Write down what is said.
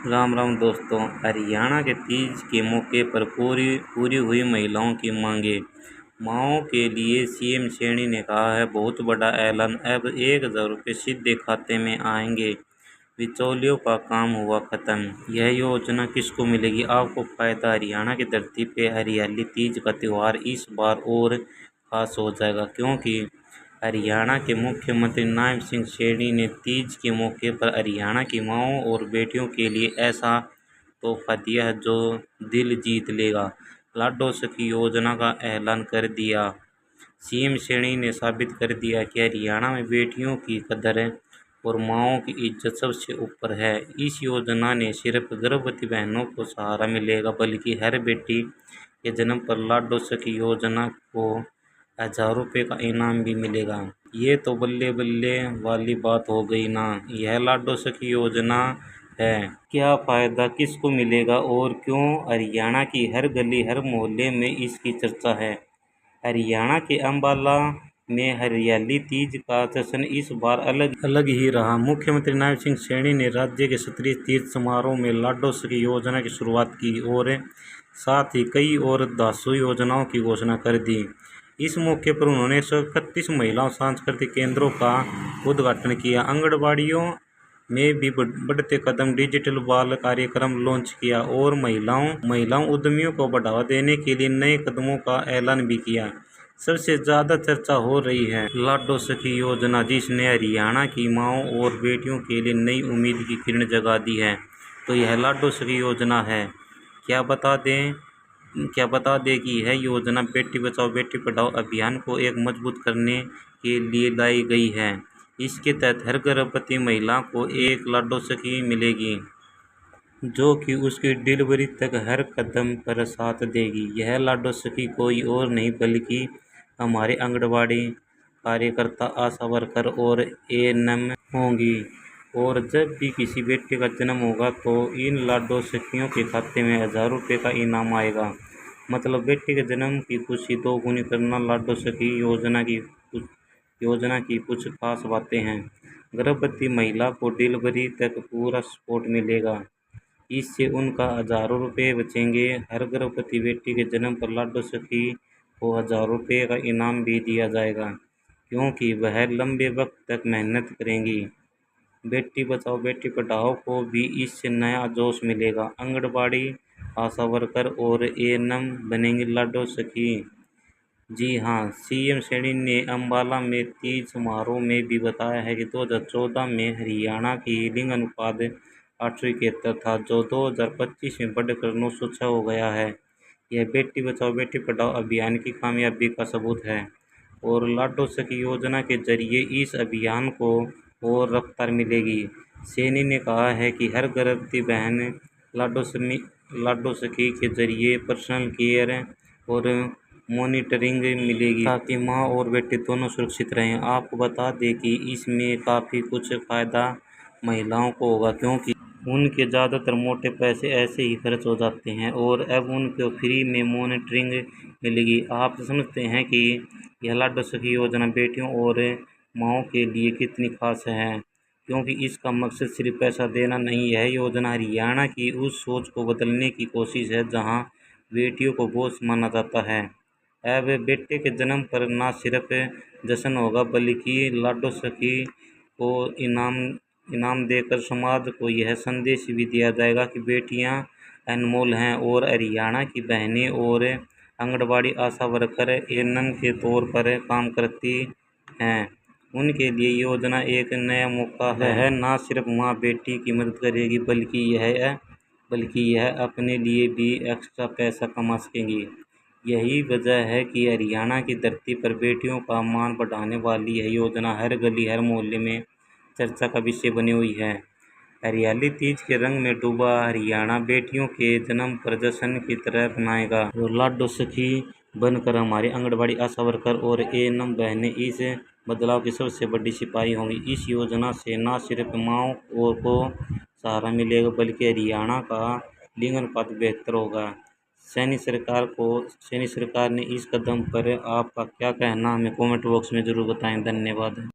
राम राम दोस्तों। हरियाणा के तीज के मौके पर पूरी हुई महिलाओं की मांगे। माओं के लिए सीएम सैनी ने कहा है बहुत बड़ा ऐलान, अब 1,000 रुपये सीधे खाते में आएंगे। बिचौलियों का काम हुआ खत्म। यह योजना किसको मिलेगी? आपको फायदा। हरियाणा की धरती पे हरियाली तीज का त्यौहार इस बार और खास हो जाएगा, क्योंकि हरियाणा के मुख्यमंत्री नायब सिंह सैनी ने तीज के मौके पर हरियाणा की माओं और बेटियों के लिए ऐसा तोहफा दिया है जो दिल जीत लेगा। लाडो सखी योजना का ऐलान कर दिया। सीएम सैनी ने साबित कर दिया कि हरियाणा में बेटियों की कदर और माओं की इज्जत सबसे ऊपर है। इस योजना ने सिर्फ गर्भवती बहनों को सहारा मिलेगा, बल्कि हर बेटी के जन्म पर लाडो सखी योजना को 1,000 रुपये का इनाम भी मिलेगा। ये तो बल्ले बल्ले वाली बात हो गई ना। यह लाडो सखी योजना है। क्या फायदा किसको मिलेगा और क्यों हरियाणा की हर गली हर मोहल्ले में इसकी चर्चा है? हरियाणा के अंबाला में हरियाली तीज का जश्न इस बार अलग ही रहा। मुख्यमंत्री नायब सिंह सैनी ने राज्य के क्षेत्रीय तीज समारोह में लाडो सखी योजना की शुरुआत की और साथ ही कई और दासों योजनाओं की घोषणा कर दी। इस मौके पर उन्होंने 131 महिलाओं सांस्कृतिक केंद्रों का उद्घाटन किया। आंगनबाड़ियों में भी बढ़ते कदम, डिजिटल बाल कार्यक्रम लॉन्च किया और महिलाओं उद्यमियों को बढ़ावा देने के लिए नए कदमों का ऐलान भी किया। सबसे ज़्यादा चर्चा हो रही है लाडो सखी योजना, जिसने हरियाणा की माओं और बेटियों के लिए नई उम्मीद की किरण जगा दी है। तो यह लाडो सखी योजना है। क्या बता दें कि यह योजना बेटी बचाओ बेटी पढ़ाओ अभियान को एक मजबूत करने के लिए लाई गई है। इसके तहत हर गर्भवती महिला को एक लाडो सखी मिलेगी, जो कि उसकी डिलीवरी तक हर कदम पर साथ देगी। यह लाडो सखी कोई और नहीं बल्कि हमारे आंगनबाड़ी कार्यकर्ता, आशा वर्कर और एएनएम होंगी। और जब भी किसी बेटे का जन्म होगा तो इन लाडो सखियों के खाते में 1,000 रुपये का इनाम आएगा। मतलब बेटे के जन्म की खुशी दोगुनी करना। लाडो सखी योजना की कुछ खास बातें हैं। गर्भवती महिला को डिलीवरी तक पूरा सपोर्ट मिलेगा। इससे उनका 1,000 रुपये बचेंगे। हर गर्भवती बेटी के जन्म पर लाडो सखी को 1,000 रुपये का इनाम भी दिया जाएगा, क्योंकि वह लंबे वक्त तक मेहनत करेंगी। बेटी बचाओ बेटी पढ़ाओ को भी इससे नया जोश मिलेगा। आंगनबाड़ी, आशा वर्कर और एएनएम बनेंगे लाडो सखी। जी हाँ, सीएम सैनी ने अंबाला में तीज समारोह में भी बताया है कि 2014 में हरियाणा की लिंग अनुपात 871 था, जो 2025 में बढ़कर 906 हो गया है। यह बेटी बचाओ बेटी पढ़ाओ अभियान की कामयाबी का सबूत है। और लाडो सखी योजना के जरिए इस अभियान को और रफ्तार मिलेगी। सैनी ने कहा है कि हर गर्भवती बहन लाडो सखी के जरिए पर्सनल केयर और मॉनिटरिंग मिलेगी, ताकि माँ और बेटे दोनों सुरक्षित रहें। आपको बता दें कि इसमें काफ़ी कुछ फ़ायदा महिलाओं को होगा, क्योंकि उनके ज़्यादातर मोटे पैसे ऐसे ही खर्च हो जाते हैं और अब उनको फ्री में मॉनिटरिंग मिलेगी। आप समझते हैं कि यह लाडो सखी योजना बेटियों और माँओं के लिए कितनी खास है, क्योंकि इसका मकसद सिर्फ पैसा देना नहीं है। योजना हरियाणा की उस सोच को बदलने की कोशिश है जहां बेटियों को बोझ माना जाता है। अब बेटे के जन्म पर न सिर्फ जश्न होगा, बल्कि लाडो सखी को इनाम देकर समाज को यह संदेश भी दिया जाएगा कि बेटियां अनमोल हैं। और हरियाणा की बहनें और आंगनबाड़ी आशा वर्कर एएनएम के तौर पर काम करती हैं, उनके लिए योजना एक नया मौका है। न सिर्फ माँ बेटी की मदद करेगी, बल्कि यह अपने लिए भी एक्स्ट्रा पैसा कमा सकेंगी। यही वजह है कि हरियाणा की धरती पर बेटियों का मान बढ़ाने वाली यह योजना हर गली हर मोहल्ले में चर्चा का विषय बनी हुई है। हरियाली तीज के रंग में डूबा हरियाणा बेटियों के जन्म पर जश्न की तरह मनाएगा। और लाडो सखी बनकर हमारी आंगनबाड़ी आशा वर्कर और एएनएम बहनें इस बदलाव की सबसे बड़ी सिपाही होंगी। इस योजना से न सिर्फ माँओं को सहारा मिलेगा, बल्कि हरियाणा का लिंग अनुपात बेहतर होगा। सैनी सरकार ने इस कदम पर आपका क्या कहना, हमें कमेंट बॉक्स में ज़रूर बताएं। धन्यवाद।